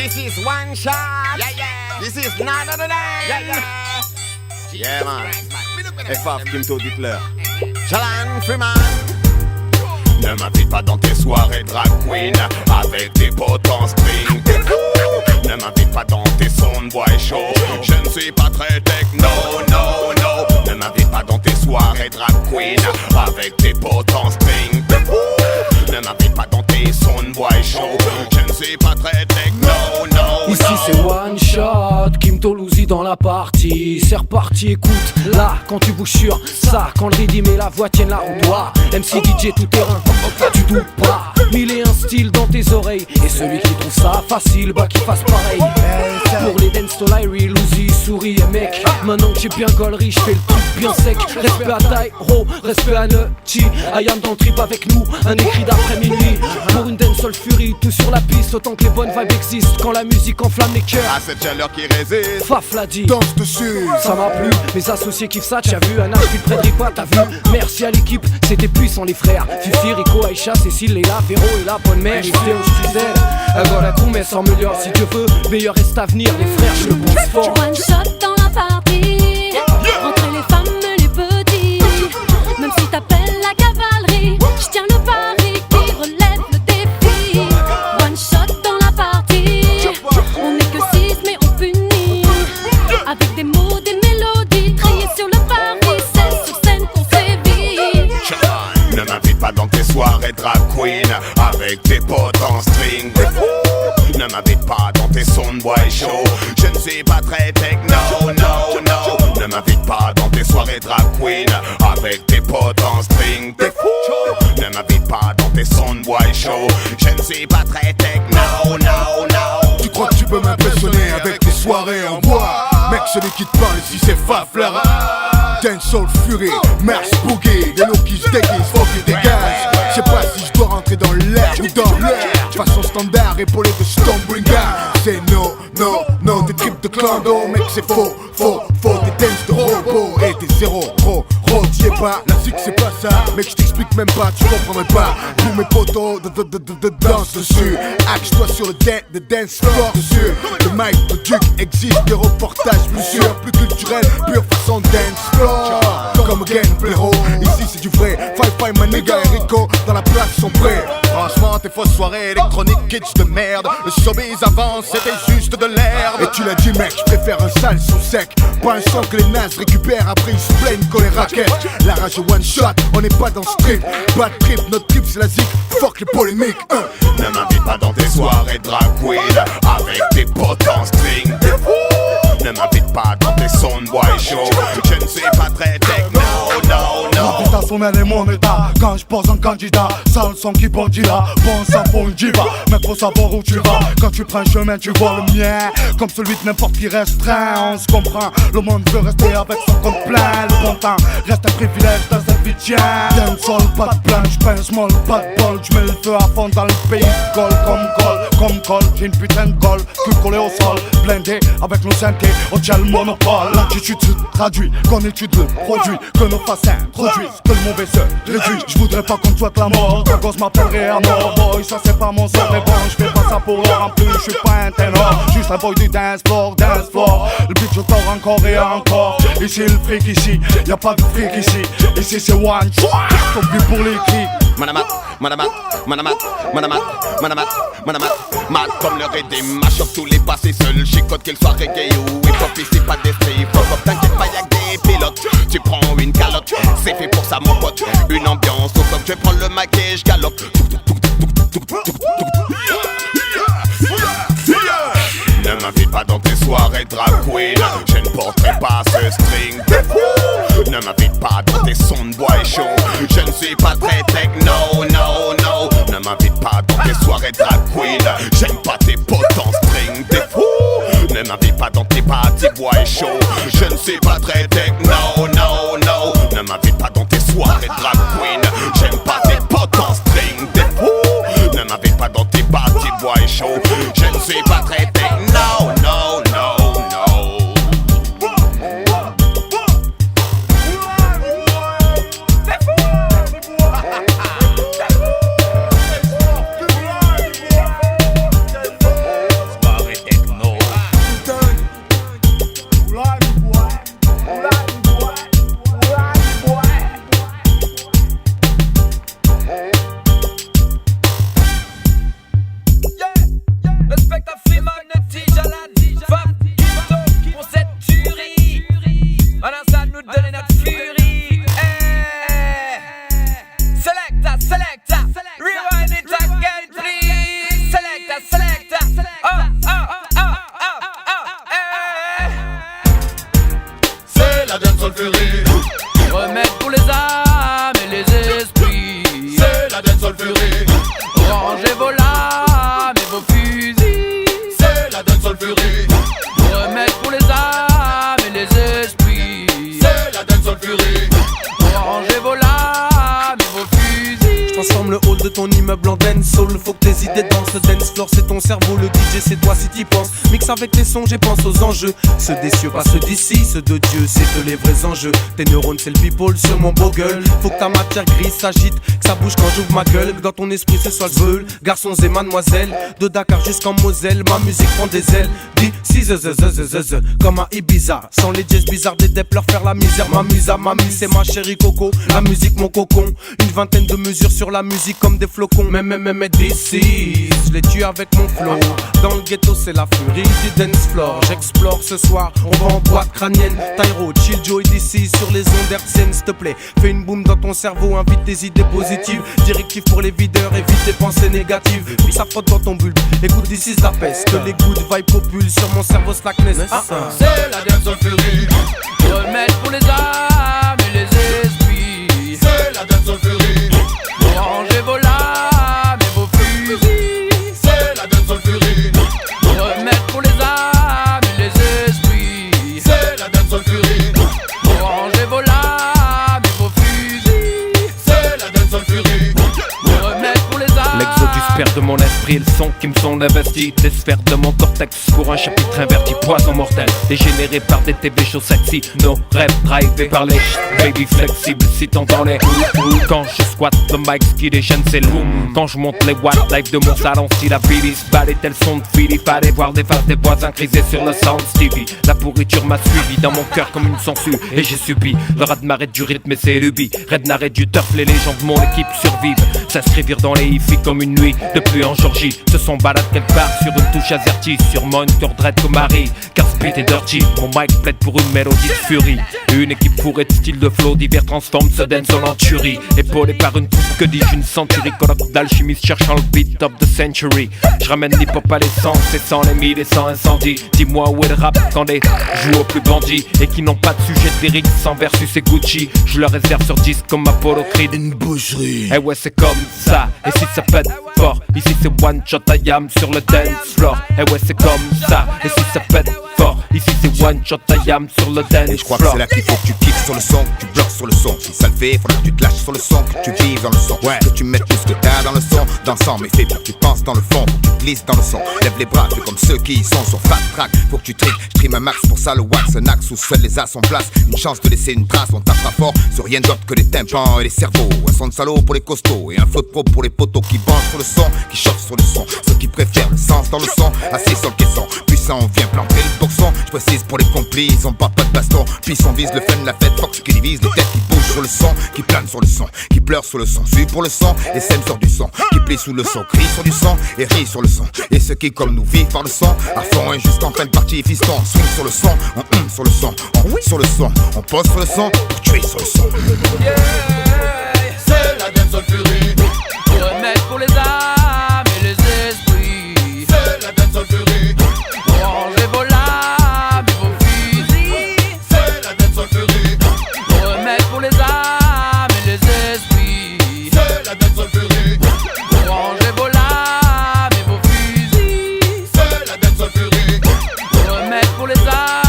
This is one shot. Yeah, yeah. This is none other than. Yeah, yeah. Yeah, man. FF Kimto, dites-leur. Jalan Freeman. Ne m'invite pas dans tes soirées drag queen avec tes potes en string. Ne m'invite pas dans tes sons de bois et chaud. Je ne suis pas très techno, no, no. Ne m'invite pas dans tes soirées drag queen avec tes potes en string. Ne m'invite pas dans tes sons de bois et chaud. Je ne suis pas très techno, no, no. Ici c'est one shot, Kim Toluzi dans la partie. C'est reparti, écoute, là, quand tu bouges sur ça, quand le rythme et la voix tiennent la roue droit. MC DJ tout terrain, tu doutes pas. Mille et un styles dans tes oreilles. Et celui qui trouve ça facile, bah qu'il fasse pareil. Pour les dance to Lyrie, Luzi, souris et mec. Maintenant que j'ai bien gollerie, j'fais le truc bien sec. Respect à Tyro, respect à Nutty. I am dans le trip avec nous, un écrit d'après minuit. Pour une dancehall fury, tout sur la piste. Autant que les bonnes vibes existent, quand la musique enflamme les cœurs. À cette chaleur qui résiste, Faf l'a dit, danse dessus. ça m'a plu, mes associés kiffent ça, t'as vu. Un Nashville près de Ripa, t'as vu. Merci à l'équipe, c'était puissant les frères. Fifi, Rico, Aïcha, Cécile, Léla, Véro et la bonne mère. Idéo, Strizel, encore la crew, mais sans meilleur. Si Dieu veut, meilleur reste à venir. Les frères, je le pense fort. One shot dans la partie, entre les femmes et les petits. Même si t'appelles la cavalerie, je tiens le pari qui relève le défi. One shot dans la partie, on n'est que 6 mais on punit. Avec des mots, des mélodies, triés sur le pari, c'est sur scène qu'on sévit. Ne m'invite pas dans tes soirées drag queen avec tes potes en string. Ne m'invite pas dans tes sons de bois et chaud. Je ne suis pas très techno, no, no. Ne m'invite pas dans tes soirées drag queen avec tes potes en string. T'es fou. Ne m'invite pas dans tes sons de bois et chaud. Je ne suis pas très techno, no, no. Tu crois que tu peux m'impressionner avec tes soirées en bois? Mec, celui qui te parle ici c'est Faf Lara. Dancehall Fury, Mars Boogie, des lots qui se déguisent, faut qu'ils dégagent. Je sais pas si je dois rentrer dans l'air ou dans l'air. Façon standard, épaulé de Stormbringer. C'est no, no, no, des tripes de clando. Mec c'est faux, faux, faux, des dances de robot. Et des zéro, t'y es pas, la sucre c'est pas ça. Mec je t'explique même pas, tu comprendrais pas. Pour mes potos, de danse dessus. Axe-toi sur le dance floor dessus. Le mic de Duke existe, des reportages plus sûrs, plus culturels, pure façon dance floor. Comme again, blaireau, ici c'est du vrai. Five, my nigga et Rico dans la place sont prêts. Franchement, tes fausses soirées électroniques, kitsch de merde. Le showbiz avant, c'était juste de l'herbe. Et tu l'as dit, mec, je préfère un sale sous sec. Pas un son que les nazes récupèrent après ils se plaignent qu'on les raquette. La rage one shot, on n'est pas dans ce trip. Pas de trip, notre trip c'est la zik. Fuck les polémiques. Ne m'invite pas dans tes soirées drag queen avec tes potes en string. Ne m'invite pas dans tes sons de bois et chaud. Je ne suis pas très techno, no, no. L'invitation elle est mon état. Quand je pose un candidat, sale son qui bondit là. Bon ça pour une diva, mais faut savoir où tu vas. Quand tu prends un chemin tu vois le mien. Comme celui de n'importe qui restreint. On se comprend, le monde veut rester avec son compte plein. Le bon temps reste un privilège dans cette vie tiens. Dancehall, pas de plan, j'pince molle, pas de bol. J'mets le feu à fond dans le pays. Goal comme col, j'ai une putain de goal. Cul collé au sol, blindé avec nos synthés. On tient le monopole, l'attitude se traduit, qu'on étudie le produit, que nos faces introduisent, que le mauvais se réduit. Je voudrais pas qu'on te souhaite la mort, ton gosse m'appellerait à mort. Boy, ça c'est pas mon sort, mais bon, je fais pas ça pour l'or. En plus, je suis pas un ténor, juste un boy du dance floor. Le beat je tords encore et encore. Ici le fric, ici, y'a pas de fric ici. Ici c'est one shot, ton but pour les cris. Manamat, mat comme le rythme, mash up tous les passés seuls. Chicote qu'il soit reggae ou hip-hop, ici pas d'esprit. Fuck up, t'inquiète pas, y'a que des pilotes. Tu prends une calotte, c'est fait pour ça mon pote. Une ambiance au top, je prends le mic et je galope. Ne m'invite pas dans tes soirées drag queen, je ne porterai pas ce string. Ne m'invite pas dans tes sons de bois et chaud. Je ne suis pas très techno, no, no. Ne m'invite pas dans tes soirées drag queen. J'aime pas tes potes en string, t'es fou. Ne m'invite pas dans tes parties bois et chaud. Je ne suis pas très techno, no, no. Ne m'invite pas dans tes soirées drag queen. J'aime pas tes potes en string, t'es fou. Ne m'invite pas dans tes parties bois et chaud. Je ne suis pas très techno, no, no, no. la dancehall fury. Remède pour les âmes et les esprits. C'est la dancehall fury. Rangez vos lames et vos fusils. C'est la dancehall fury. Remède pour les âmes et les esprits. C'est la dancehall fury. Rangez vos lames et vos fusils. Transforme le hall de ton immeuble en dancehall. Faut que tes idées dansent. Le dance floor c'est ton cerveau, le DJ c'est toi si t'y penses. Mixe avec les sons, j'y pense aux enjeux. Ceux des cieux, pas ceux d'ici, ceux de Dieu, c'est eux les vrais enjeux. Tes neurones c'est le people sur mon beau gueule. Faut que ta matière grise s'agite, que ça bouge quand j'ouvre ma gueule. Que dans ton esprit ce soit le veule. Garçons et mademoiselles, de Dakar jusqu'en Moselle, ma musique prend des ailes. D'ici comme à Ibiza. Sans les dièses bizarres des dep, leur faire la misère. M'amuse à m'amuse, c'est ma chérie Coco. La musique mon cocon. Une vingtaine de mesures sur la musique comme des flocons. Mais d'ici, je les tue avec mon flow. Dans le ghetto c'est la furie du dance floor. J'explore ce soir, on va en boîte crânienne. Tyro, chill Joe et d'ici sur les ondes hertziennes. S'il te plaît, fais une boum dans ton cerveau, invite des idées positives. Directive pour les videurs, évite les pensées négatives. Puis ça frotte dans ton bulbe, écoute d'ici la peste. Que les good vibes populent sur mon cerveau slackness. C'est la dancehall fury. Remède pour les âmes et les esprits. C'est la dancehall fury. Rangez vos lames et vos fusils. C'est la dancehall fury. Remède pour les âmes et les esprits. C'est la dancehall fury. Rangez vos lames et vos fusils. C'est la dancehall fury. Remède pour les âmes. L'exodus perd de mon esprit, le son qui me sont investis. Des sphères de mon cortex pour un chapitre inverti, poison mortel. Dégénéré par des TV shows sexy. Nos rêves drivés par les baby flexible. Si t'entends les quand je squatte le mic, ce qui déchaîne c'est le boom. Quand je monte les watts live de mon salon, si la Billy se balait tel son de Philly. Fallait voir des faces des voisins criser sur le sound Stevie. La pourriture m'a suivi dans mon cœur comme une sangsue. Et j'ai subi le raz-de-marée du rythme et ses lubies. Rednaré du turf, les légendes de mon équipe survivent. S'inscrivirent dans les hi-fi comme une nuit de pluie en Georgie. Se sont balades quelque part sur une touche azerty. Sur monitor dread comme Harry, car speed et dirty. Mon mic plaide pour une mélodie de furie. Une équipe fourrée de style de flow divers transforme ce dance en tuerie. Épaulé par une troupe que dis-je, une centurie. Colloque d'alchimistes cherchant le beat of the century. Je ramène l'hip-hop à l'essence et sans les mille et sans incendie. Dis-moi où est le rap quand les jouent au plus bandits et qui n'ont pas de sujet de lyrics sans versus et Gucci. Je leur réserve sur 10 comme Apollo Creed. Une boucherie. Eh ouais c'est comme ça. Et si ça pète fort, ici c'est one shot I am sur le dance floor. Eh ouais c'est comme ça. Et si ça pète fort, ici c'est one shot I am sur le dance floor. Et je crois que c'est là qu'il faut que tu kicks sur le son, que tu bloques sur le son. Si ça le fait, faudra que tu te lâches sur le son, que tu vives dans le son. Ouais. Que tu mettes tout ce que t'as dans le son, dans le sang. Mais fais bien que tu penses dans le fond, faut que tu glisses dans le son. Lève les bras, fais comme ceux qui y sont sur Fat Track. Faut que tu triques, j'trime un max pour ça le wax. Un axe où seuls les as sont place. Une chance de laisser une trace, on tapera fort sur rien d'autre que les tympans et les cerveaux. Un son de salaud pour les costauds et un flow de pro pour les poteaux qui branchent sur le son, qui chauffent sur le son. Ceux qui préfèrent le sens dans le son, assis sur le caisson. Puissant, on vient planter le boxon. J'précise pour les complices, on bat pas de baston. Puis on vise le fun, la fête, Fox qui divise les têtes qui bougent sur le son, qui planent sur le son, qui pleurent sur le son, suivent pour le son et sème sur du son, qui plie sous le son, crie sur du son et rit sur le son. Et ceux qui comme nous vivent par le son, à fond et jusqu'en fin de partie, fiston, swing sur le son, on sur le son, on sur le son, on pose sur le son, pour tuer sur le son. Yeah. C'est la dancehall fury. Remède pour les âmes et les esprits. C'est la dancehall fury. Rangez vos lames et vos fusils. C'est la dancehall fury. Remède pour les âmes et les esprits. C'est la dancehall fury. Rangez vos lames et vos fusils. C'est la dancehall fury. Remède pour les âmes.